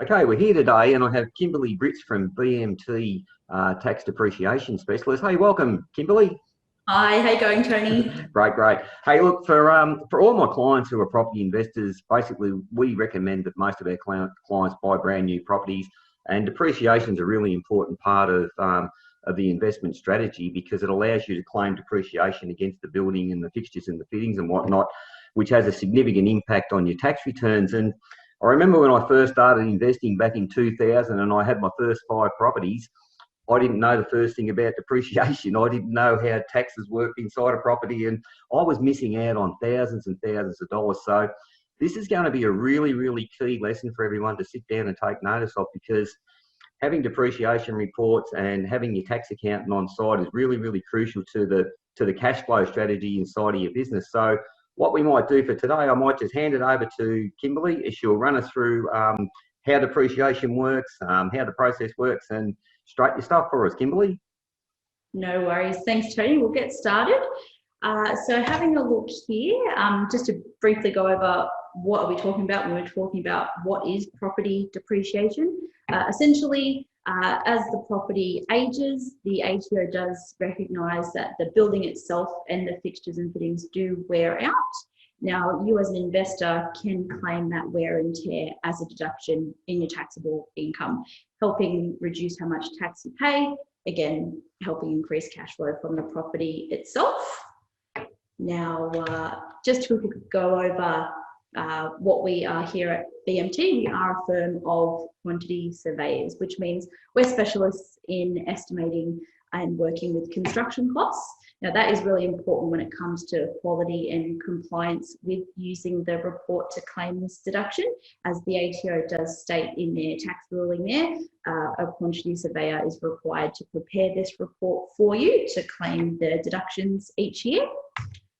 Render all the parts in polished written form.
Okay, we're here today and I have Kimberly Britz from BMT, Tax Depreciation Specialist. Hey, welcome, Kimberly. Hi, how you going, Tony? Great. Hey, look, for all my clients who are property investors, basically we recommend that most of our clients buy brand new properties, and depreciation is a really important part of the investment strategy because it allows you to claim depreciation against the building and the fixtures and the fittings and whatnot, which has a significant impact on your tax returns. And I remember when I first started investing back in 2000 and I had my first 5 properties, I didn't know the first thing about depreciation. I didn't know how taxes worked inside a property, and I was missing out on thousands and thousands of dollars. So this is going to be a really key lesson for everyone to sit down and take notice of, because having depreciation reports and having your tax accountant on site is really crucial to the cash flow strategy inside of your business. So what we might do for today, I might just hand it over to Kimberly as she'll run us through how depreciation works, how the process works, and straighten your stuff for us, Kimberly. No worries. Thanks, Tony. We'll get started. So having a look here, just to briefly go over what are we talking about when we're talking about what is property depreciation. Essentially, as the property ages, the ATO does recognise that the building itself and the fixtures and fittings do wear out. Now, you as an investor can claim that wear and tear as a deduction in your taxable income, helping reduce how much tax you pay, again, helping increase cash flow from the property itself. Now, just to go over what we are here at BMT, we are a firm of quantity surveyors, which means we're specialists in estimating and working with construction costs. Now, that is really important when it comes to quality and compliance with using the report to claim this deduction. As the ATO does state in their tax ruling there, a quantity surveyor is required to prepare this report for you to claim the deductions each year.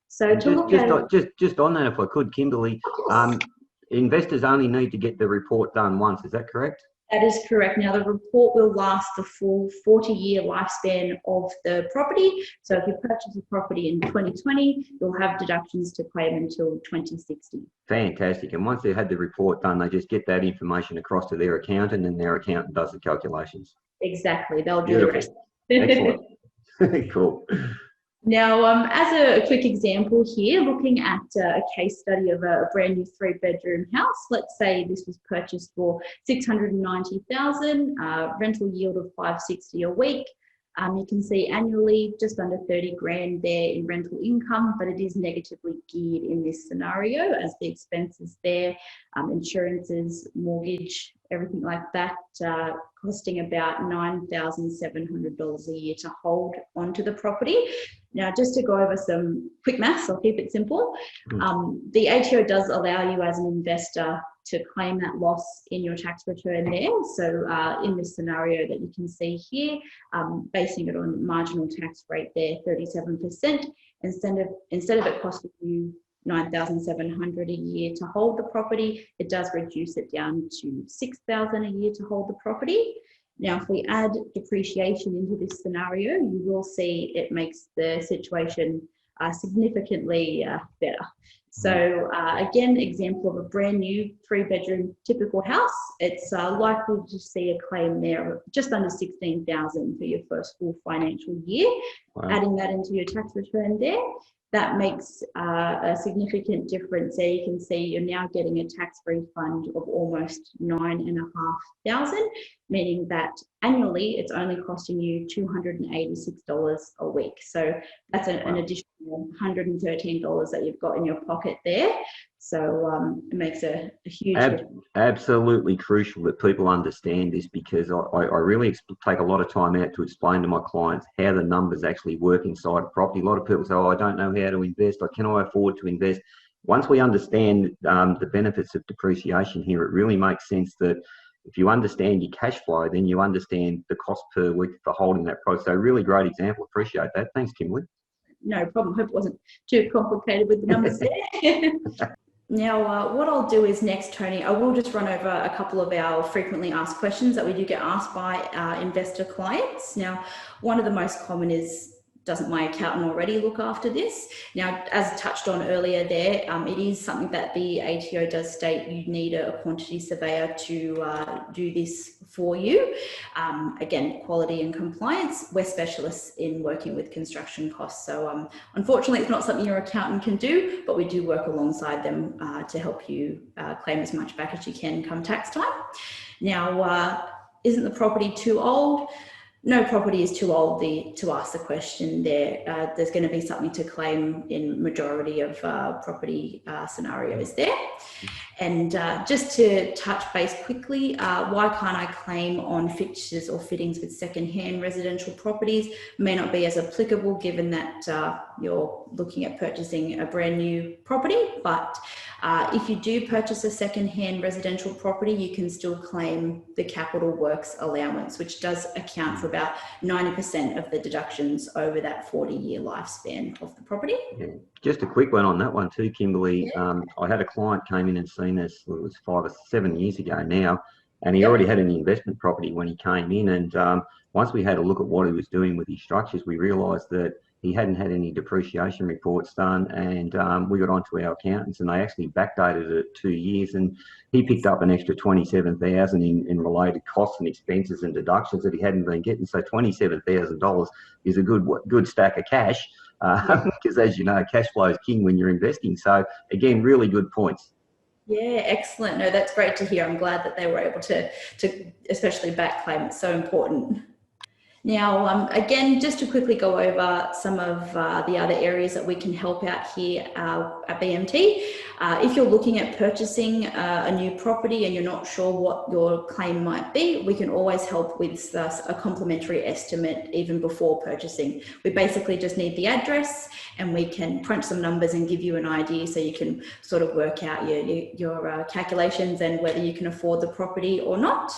So just on that, if I could, Kimberly, investors only need to get the report done once. Is that correct? That is correct. Now, the report will last the full 40-year lifespan of the property. So if you purchase a property in 2020, you'll have deductions to claim until 2060. Fantastic. And once they've had the report done, they just get that information across to their accountant, and their accountant does the calculations. Exactly. They'll do the rest. Excellent. Cool. Now, as a quick example here, looking at a case study of a brand new 3-bedroom house, let's say this was purchased for $690,000, rental yield of $560 a week. You can see annually just under 30 grand there in rental income, but it is negatively geared in this scenario as the expenses there, insurances, mortgage, everything like that, costing about $9,700 a year to hold onto the property. Now, just to go over some quick maths, I'll keep it simple. The ATO does allow you as an investor to claim that loss in your tax return there. So in this scenario that you can see here, basing it on marginal tax rate there, 37%, instead of it costing you $9,700 a year to hold the property, it does reduce it down to $6,000 a year to hold the property. Now, if we add depreciation into this scenario, you will see it makes the situation significantly better. So again, example of a brand new 3-bedroom typical house. It's likely to see a claim there of just under $16,000 for your first full financial year. Wow. Adding that into your tax return there, that makes a significant difference. There you can see you're now getting a tax refund of almost $9,500, meaning that annually it's only costing you $286 a week. So that's an additional $113 that you've got in your pocket there. So it makes a huge difference. Absolutely crucial that people understand this, because I really take a lot of time out to explain to my clients how the numbers actually work inside a property. A lot of people say, oh, I don't know how to invest, or can I afford to invest? Once we understand the benefits of depreciation here, it really makes sense that if you understand your cash flow, then you understand the cost per week for holding that price. So really great example. Appreciate that. Thanks, Kimberly. No problem. Hope it wasn't too complicated with the numbers there. Now, what I'll do is next, Tony, I will just run over a couple of our frequently asked questions that we do get asked by our investor clients. Now, one of the most common is, doesn't my accountant already look after this? Now, as touched on earlier there, it is something that the ATO does state you need a quantity surveyor to do this for you. Again, quality and compliance, we're specialists in working with construction costs. So unfortunately, it's not something your accountant can do, but we do work alongside them to help you claim as much back as you can come tax time. Now, isn't the property too old? No property is too old to ask the question there. There's going to be something to claim in majority of property scenarios there. And just to touch base quickly, why can't I claim on fixtures or fittings with second-hand residential properties? May not be as applicable given that you're looking at purchasing a brand new property, but if you do purchase a second-hand residential property, you can still claim the capital works allowance, which does account for about 90% of the deductions over that 40-year lifespan of the property. Yeah. Just a quick one on that one too, Kimberly. I had a client came in and seen us, well, it was 5 or 7 years ago now, and he already had an investment property when he came in. And once we had a look at what he was doing with his structures, we realised that he hadn't had any depreciation reports done, and we got onto our accountants and they actually backdated it 2 years, and he picked up an extra $27,000 in related costs and expenses and deductions that he hadn't been getting. So $27,000 is a good stack of cash, because as you know, cash flow is king when you're investing. So again, really good points. Yeah, excellent. No, that's great to hear. I'm glad that they were able to especially back claim. It's so important. Now, again, just to quickly go over some of the other areas that we can help out here at BMT. If you're looking at purchasing a new property and you're not sure what your claim might be, we can always help with a complimentary estimate even before purchasing. We basically just need the address and we can crunch some numbers and give you an idea so you can sort of work out your calculations and whether you can afford the property or not.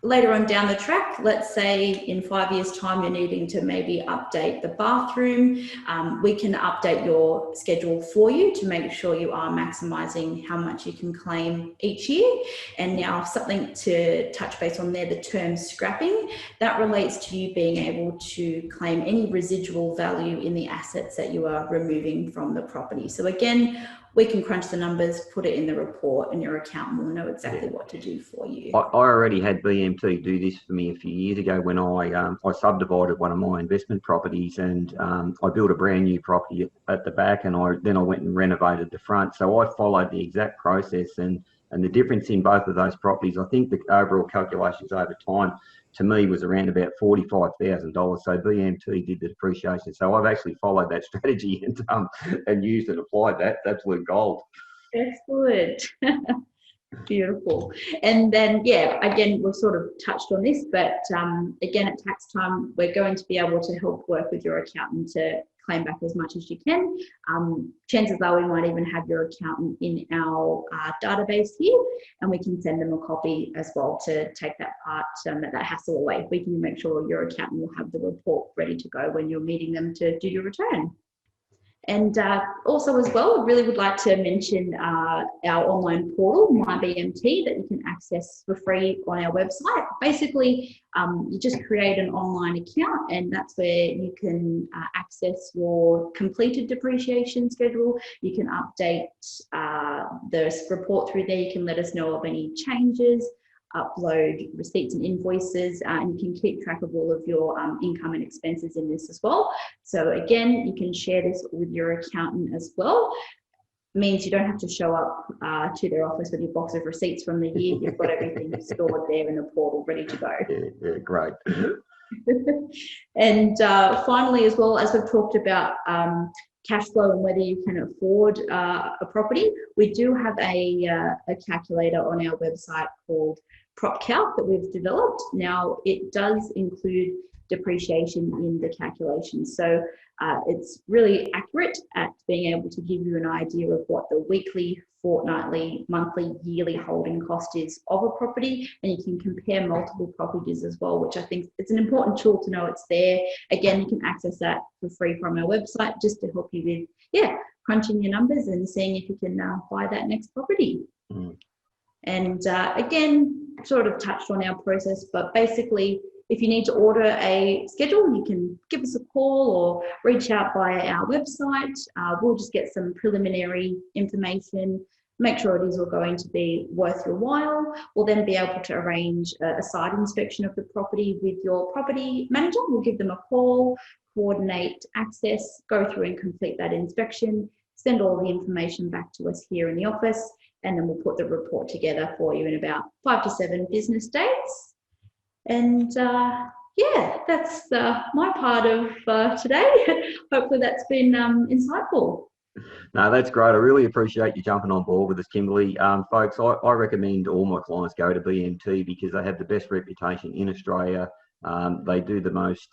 Later on down the track, let's say in 5 years' time, you're needing to maybe update the bathroom. We can update your schedule for you to make sure you are maximising how much you can claim each year. And now something to touch base on there, the term scrapping, that relates to you being able to claim any residual value in the assets that you are removing from the property. So again, we can crunch the numbers, put it in the report, and your accountant will know exactly what to do for you. I already had BMT do this for me a few years ago when I subdivided one of my investment properties, and I built a brand new property at the back, and then I went and renovated the front. So I followed the exact process, and the difference in both of those properties, I think the overall calculations over time to me was around about $45,000. So BMT did the depreciation. So I've actually followed that strategy and used and applied that. That's absolute gold. Excellent. Beautiful. And then, yeah, again, we've sort of touched on this, but again, at tax time, we're going to be able to help work with your accountant to claim back as much as you can. Chances are we might even have your accountant in our database here, and we can send them a copy as well to take that part, that hassle away. We can make sure your accountant will have the report ready to go when you're meeting them to do your return. And also as well, I really would like to mention our online portal, My BMT, that you can access for free on our website. Basically, you just create an online account, and that's where you can access your completed depreciation schedule. You can update the report through there. You can let us know of any changes, upload receipts and invoices, and you can keep track of all of your income and expenses in this as well. So again, you can share this with your accountant as well. Means you don't have to show up to their office with your box of receipts from the year. You've got everything stored there in the portal ready to go. Yeah, great. And finally, as well, as we've talked about cash flow and whether you can afford a property, we do have a calculator on our website called PropCalc that we've developed. Now, it does include depreciation in the calculation. So it's really accurate at being able to give you an idea of what the weekly, fortnightly, monthly, yearly holding cost is of a property, and you can compare multiple properties as well, which I think it's an important tool to know it's there. Again, you can access that for free from our website just to help you with, crunching your numbers and seeing if you can buy that next property. And again, sort of touched on our process, but basically If you need to order a schedule, you can give us a call or reach out via our website. We'll just get some preliminary information, make sure it is all going to be worth your while. We'll then be able to arrange a site inspection of the property with your property manager. We'll give them a call, coordinate access, go through and complete that inspection, send all the information back to us here in the office, and then we'll put the report together for you in about 5 to 7 business days. And yeah, that's my part of today. Hopefully that's been insightful. No, that's great. I really appreciate you jumping on board with us, Kimberly. Folks, I recommend all my clients go to BMT because they have the best reputation in Australia. They do the most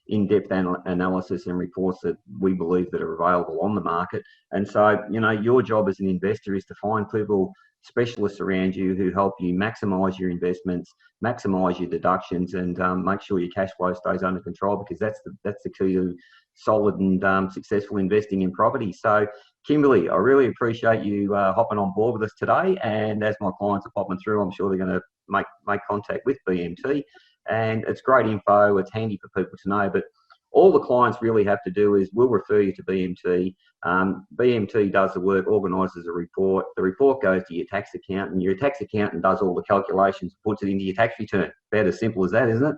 in-depth analysis and reports that we believe that are available on the market. And so, you know, your job as an investor is to find people, specialists around you who help you maximise your investments, maximise your deductions, and make sure your cash flow stays under control, because that's the key to solid and successful investing in property. So, Kimberly, I really appreciate you hopping on board with us today. And as my clients are popping through, I'm sure they're going to make contact with BMT. And it's great info. It's handy for people to know. But all the clients really have to do is we'll refer you to BMT. BMT does the work, organises a report. The report goes to your tax accountant. Your tax accountant does all the calculations, puts it into your tax return. About as simple as that, isn't it?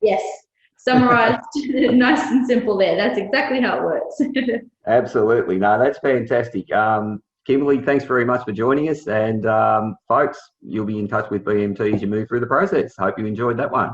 Yes. Summarised nice and simple there. That's exactly how it works. Absolutely. No, that's fantastic. Kimberly, thanks very much for joining us. And folks, you'll be in touch with BMT as you move through the process. Hope you enjoyed that one.